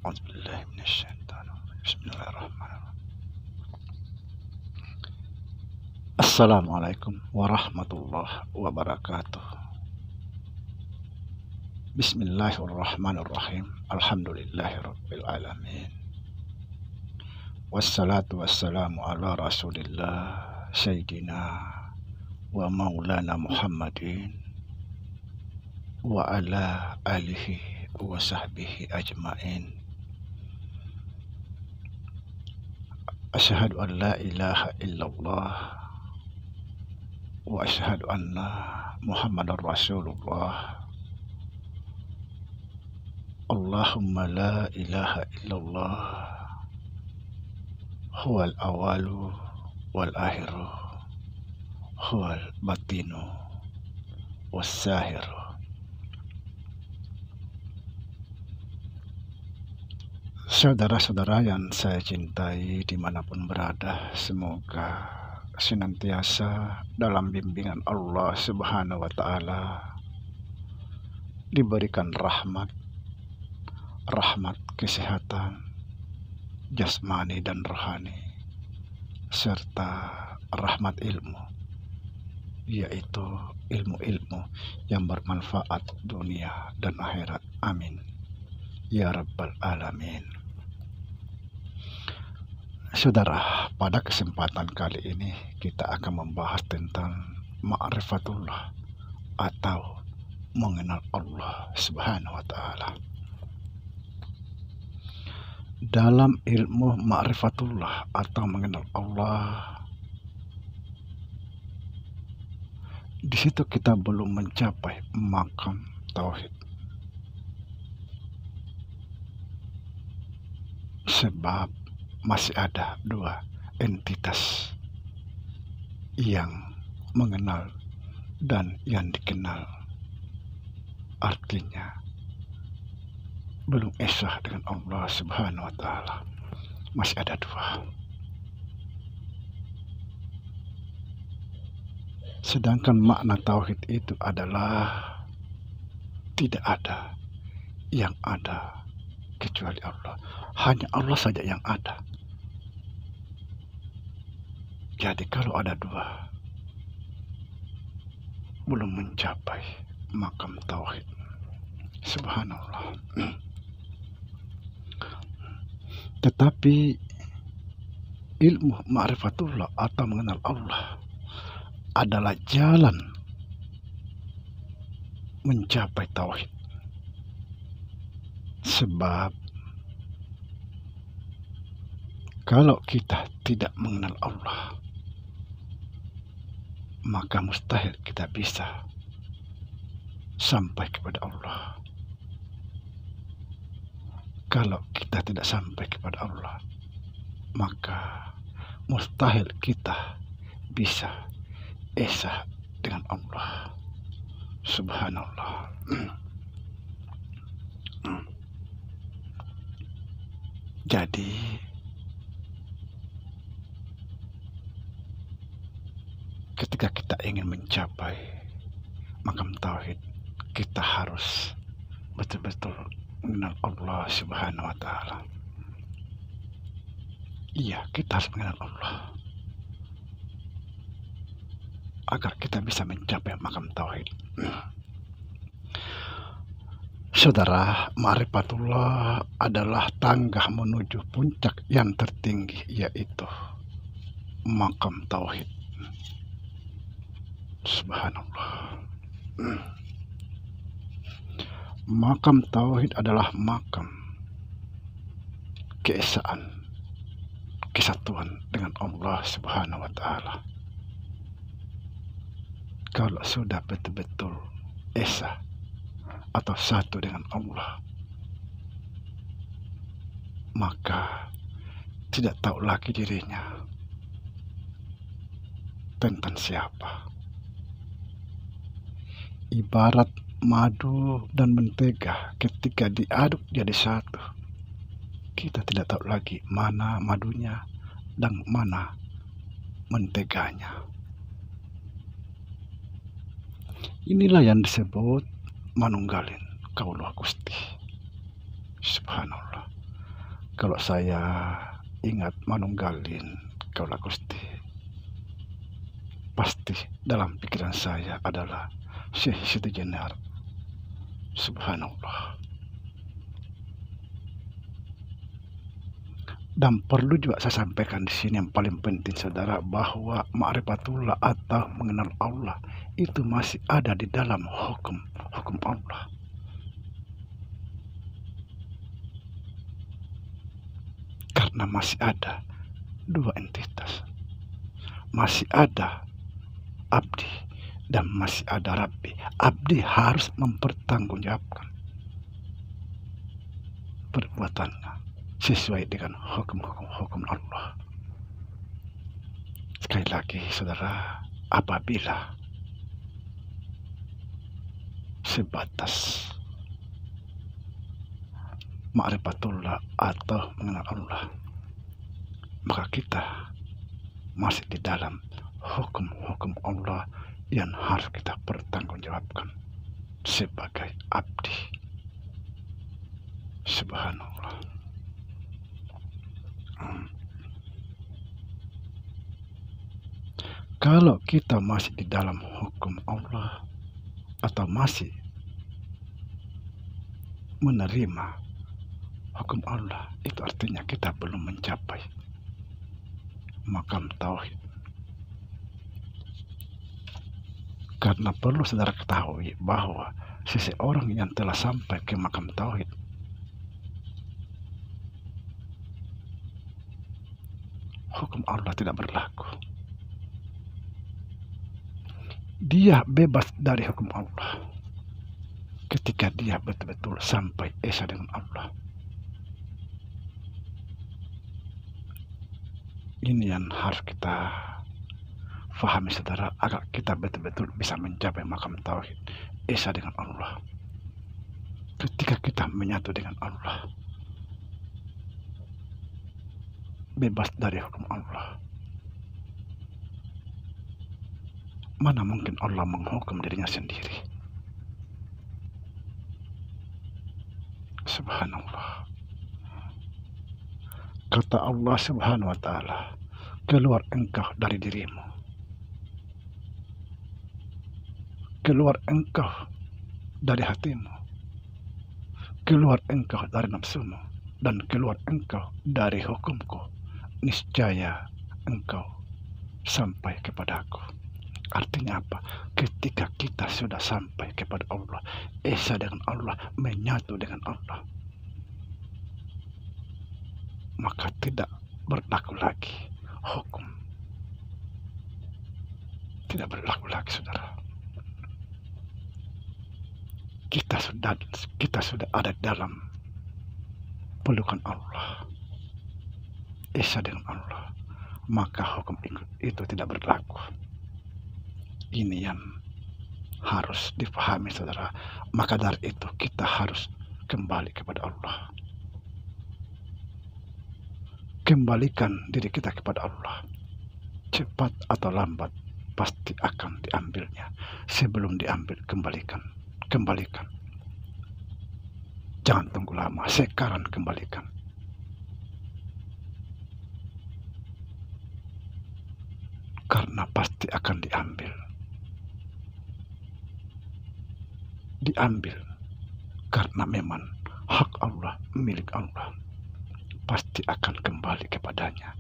A'udzubillahi minasyaitonirrajim. Bismillahirrahmanirrahim. Assalamualaikum warahmatullahi wabarakatuh. Bismillahirrahmanirrahim. Alhamdulillahirabbil alamin. Wassalatu wassalamu ala Rasulillah Sayyidina wa Maulana Muhammadin wa ala alihi wa sahbihi ajmain. Asyhadu an la ilaha illallah wa asyhadu anna Muhammadar Rasulullah. Allahumma la ilaha illallah huwal awalu wal akhiru huwal batinu was sahiru. Saudara-saudara yang saya cintai dimanapun berada, semoga senantiasa dalam bimbingan Allah Subhanahu wa Ta'ala, diberikan rahmat kesehatan jasmani dan rohani, serta rahmat ilmu, yaitu ilmu-ilmu yang bermanfaat dunia dan akhirat. Amin ya rabbal alamin. Saudara, pada kesempatan kali ini kita akan membahas tentang ma'rifatullah atau mengenal Allah Subhanahu wa Ta'ala. Dalam ilmu ma'rifatullah atau mengenal Allah, di situ kita belum mencapai makam tauhid. Sebab masih ada dua entitas yang mengenal dan yang dikenal. Artinya belum esa dengan Allah Subhanahu wa Ta'ala. Masih ada dua. Sedangkan makna tauhid itu adalah tidak ada yang ada kecuali Allah. Hanya Allah saja yang ada. Jadi kalau ada dua, belum mencapai makam tauhid. Subhanallah. Tetapi ilmu ma'rifatullah atau mengenal Allah adalah jalan mencapai tauhid. Sebab kalau kita tidak mengenal Allah, maka mustahil kita bisa sampai kepada Allah. Kalau kita tidak sampai kepada Allah, maka mustahil kita bisa esa dengan Allah. Subhanallah. Jadi ketika kita ingin mencapai makam tauhid, kita harus betul-betul mengenal Allah Subhanahu wa Ta'ala. Iya, kita harus mengenal Allah agar kita bisa mencapai makam tauhid. Saudara, ma'rifatullah adalah tangga menuju puncak yang tertinggi, yaitu makam tauhid. Subhanallah. Makam tauhid adalah makam keesaan, kesatuan dengan Allah Subhanahu wa Ta'ala. Kalau sudah betul-betul esa atau satu dengan Allah, maka tidak tahu lagi dirinya tentang siapa. Ibarat madu dan mentega ketika diaduk jadi satu, kita tidak tahu lagi mana madunya dan mana menteganya. Inilah yang disebut manunggalin kaulah Gusti. Subhanallah. Kalau saya ingat manunggalin kaulah Gusti, pasti dalam pikiran saya adalah Syekh Siti Jenar. Subhanallah. Dan perlu juga saya sampaikan di sini yang paling penting saudara, bahwa ma'rifatullah atau mengenal Allah itu masih ada di dalam hukum Allah. Karena masih ada dua entitas. Masih ada abdi dan masih ada Rabbi. Abdi harus mempertanggungjawabkan perbuatannya sesuai dengan hukum Allah. Sekali lagi saudara, apabila sebatas ma'rifatullah atau mengenal Allah, maka kita masih di dalam hukum Allah yang harus kita pertanggungjawabkan sebagai abdi. Subhanallah. Kalau kita masih di dalam hukum Allah atau masih menerima hukum Allah, itu artinya kita belum mencapai makam tauhid. Karena perlu saudara ketahui bahwa seseorang yang telah sampai ke makam tauhid, hukum Allah tidak berlaku. Dia bebas dari hukum Allah ketika dia betul-betul sampai esa dengan Allah. Ini yang harus kita fahami saudara, agar kita betul-betul bisa mencapai makam tauhid, esa dengan Allah. Ketika kita menyatu dengan Allah, bebas dari hukum Allah. Mana mungkin Allah menghukum dirinya sendiri? Subhanallah. Kata Allah Subhanahu wa ta'ala, keluar engkau dari dirimu, keluar engkau dari hatimu, keluar engkau dari nafsumu, dan keluar engkau dari hukumku, niscaya engkau sampai kepadaku. Artinya apa? Ketika kita sudah sampai kepada Allah, esa dengan Allah, menyatu dengan Allah, maka tidak berlaku lagi hukum. Tidak berlaku lagi saudara. Kita sudah ada dalam pelukan Allah, esa dengan Allah, maka hukum itu tidak berlaku. Ini yang harus dipahami saudara. Maka dari itu kita harus kembali kepada Allah. Kembalikan diri kita kepada Allah. Cepat atau lambat pasti akan diambilnya. Sebelum diambil, kembalikan. Jangan tunggu lama, sekarang kembalikan. Karena pasti akan diambil. Karena memang hak Allah, milik Allah, pasti akan kembali kepadanya.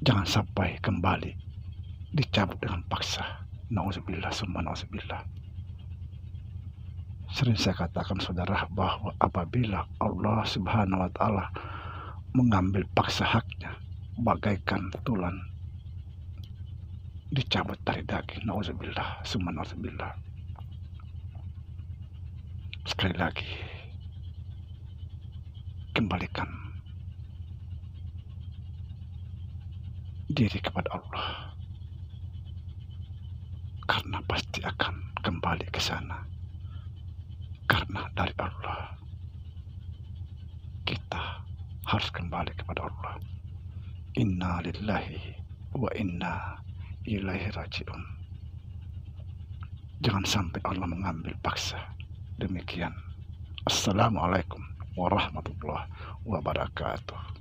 Jangan sampai kembali dicabut dengan paksa. Nauzubillah summa nauzubillah. Sering saya katakan saudara, bahwa apabila Allah Subhanahu wa ta'ala mengambil paksa haknya, bagaikan tulang dicabut dari daging. Nauzubillah summa nauzubillah. Sekali lagi, kembalikan diri kepada Allah, karena pasti akan kembali ke sana. Karena dari Allah kita harus kembali kepada Allah. Inna lillahi wa inna ilaihi raji'un. Jangan sampai Allah mengambil paksa. Demikian. Assalamualaikum warahmatullahi wabarakatuh.